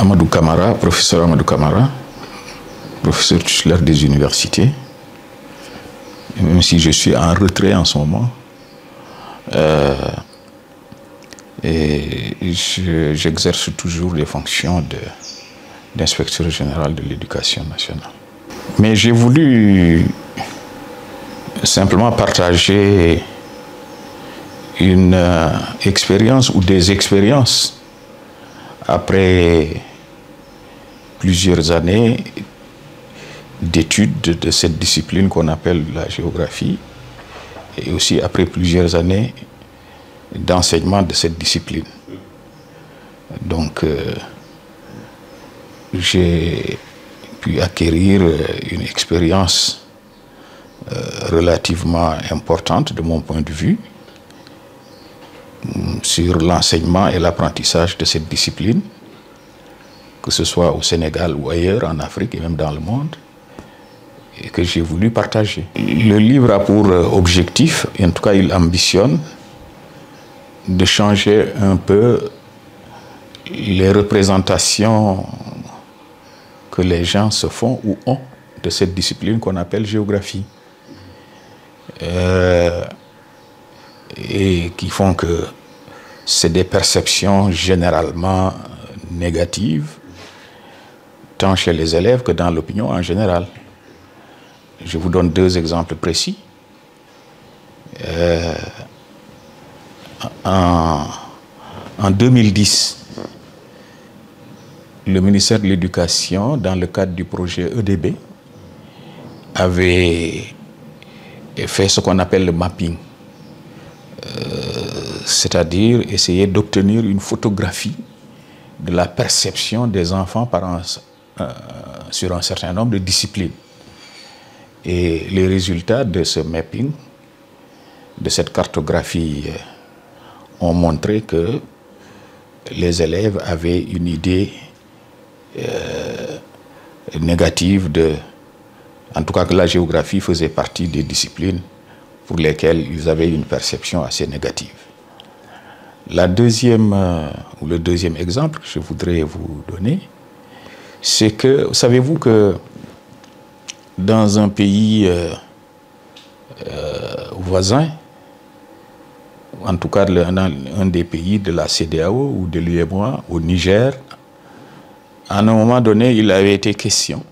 Amadou Camara, professeur Amadou Camara, professeur titulaire des universités. Même si je suis en retrait en ce moment, et j'exerce toujours les fonctions d'inspecteur général de l'éducation nationale. Mais j'ai voulu simplement partager une expérience ou des expériences après plusieurs années d'études de cette discipline qu'on appelle la géographie, et aussi après plusieurs années d'enseignement de cette discipline. Donc, j'ai pu acquérir une expérience relativement importante de mon point de vue sur l'enseignement et l'apprentissage de cette discipline, que ce soit au Sénégal ou ailleurs, en Afrique et même dans le monde, et que j'ai voulu partager. Le livre a pour objectif, et en tout cas il ambitionne, de changer un peu les représentations que les gens se font ou ont de cette discipline qu'on appelle géographie. Et qui font que c'est des perceptions généralement négatives, tant chez les élèves que dans l'opinion en général. Je vous donne deux exemples précis. En 2010, le ministère de l'Éducation, dans le cadre du projet EDB, avait fait ce qu'on appelle le mapping, c'est-à-dire essayer d'obtenir une photographie de la perception des enfants sur un certain nombre de disciplines. Et les résultats de ce mapping, de cette cartographie, ont montré que les élèves avaient une idée négative en tout cas que la géographie faisait partie des disciplines pour lesquelles ils avaient une perception assez négative. Le deuxième exemple que je voudrais vous donner, c'est que, savez-vous que dans un pays voisin, en tout cas un des pays de la CEDEAO ou de l'UEMOA, au Niger, à un moment donné, il avait été question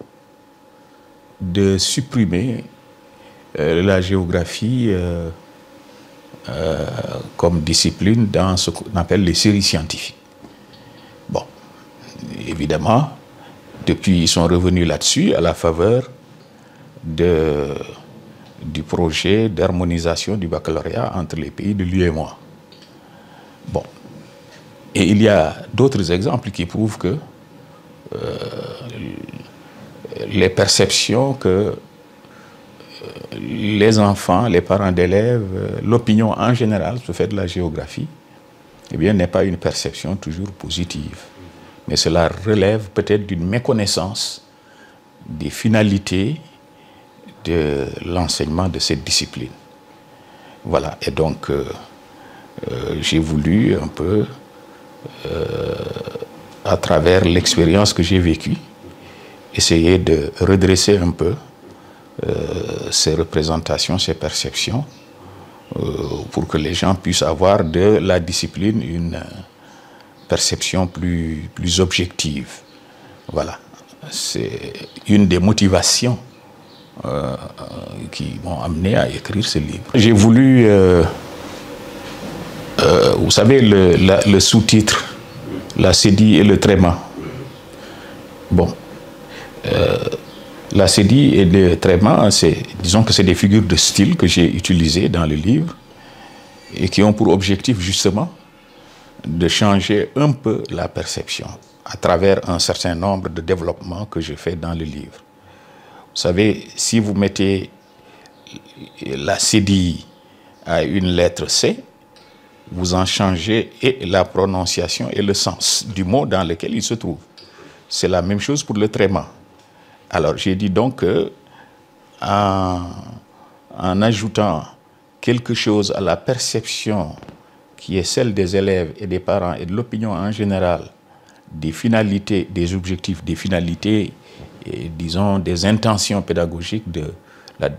de supprimer la géographie comme discipline dans ce qu'on appelle les séries scientifiques. Bon, évidemment, depuis ils sont revenus là-dessus à la faveur du projet d'harmonisation du baccalauréat entre les pays de l'UEMOA. Bon, et il y a d'autres exemples qui prouvent que les perceptions que les enfants, les parents d'élèves, l'opinion en général se fait de la géographie, eh bien, n'est pas une perception toujours positive. Mais cela relève peut-être d'une méconnaissance des finalités de l'enseignement de cette discipline. Voilà, et donc j'ai voulu un peu, à travers l'expérience que j'ai vécue, essayer de redresser un peu ces représentations, ces perceptions, pour que les gens puissent avoir de la discipline une perception plus objective. Voilà, c'est une des motivations qui m'ont amené à écrire ce livre. J'ai voulu, vous savez, le sous-titre, la cédille et le tréma. Bon, la cédille et le tréma, disons que c'est des figures de style que j'ai utilisées dans le livre et qui ont pour objectif justement de changer un peu la perception à travers un certain nombre de développements que je fais dans le livre. Vous savez, si vous mettez la cédille à une lettre C, vous en changez et la prononciation et le sens du mot dans lequel il se trouve. C'est la même chose pour le tréma. Alors j'ai dit donc que en ajoutant quelque chose à la perception qui est celle des élèves et des parents et de l'opinion en général des finalités, des objectifs, des finalités, et, disons, des intentions pédagogiques de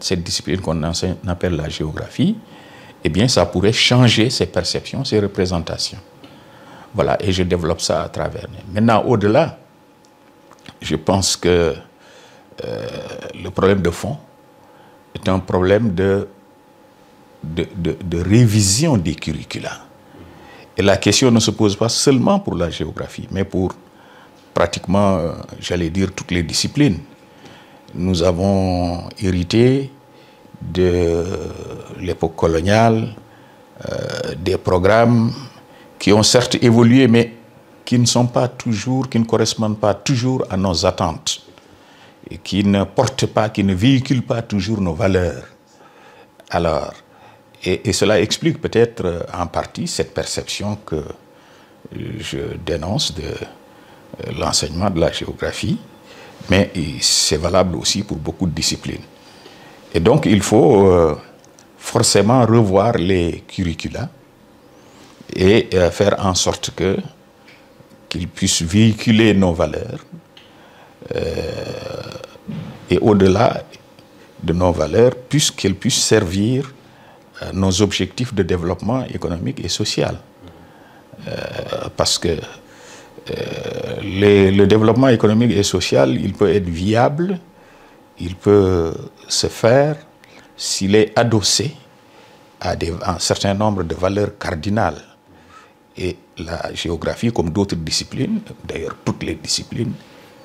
cette discipline qu'on appelle la géographie, eh bien, ça pourrait changer ses perceptions, ses représentations. Voilà, et je développe ça à travers. Maintenant, au-delà, je pense que le problème de fond est un problème de révision des curricula. Et la question ne se pose pas seulement pour la géographie, mais pour pratiquement, j'allais dire, toutes les disciplines. Nous avons hérité de l'époque coloniale des programmes qui ont certes évolué, mais qui ne sont pas toujours, qui ne correspondent pas toujours à nos attentes et qui ne portent pas, qui ne véhiculent pas toujours nos valeurs. Alors, et cela explique peut-être en partie cette perception que je dénonce de l'enseignement de la géographie, mais c'est valable aussi pour beaucoup de disciplines. Et donc, il faut forcément revoir les curricula et faire en sorte qu'ils puissent véhiculer nos valeurs et au-delà de nos valeurs, qu'elles puissent servir nos objectifs de développement économique et social. Parce que le développement économique et social, il peut être viable, il peut se faire s'il est adossé à un certain nombre de valeurs cardinales. Et la géographie, comme d'autres disciplines, d'ailleurs toutes les disciplines,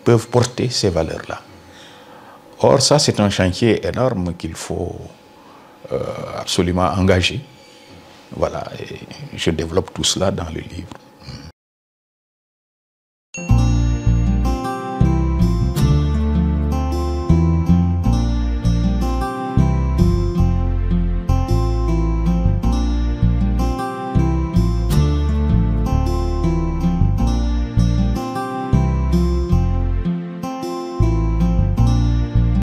peuvent porter ces valeurs-là. Or, ça, c'est un chantier énorme qu'il faut absolument engager. Voilà, et je développe tout cela dans le livre.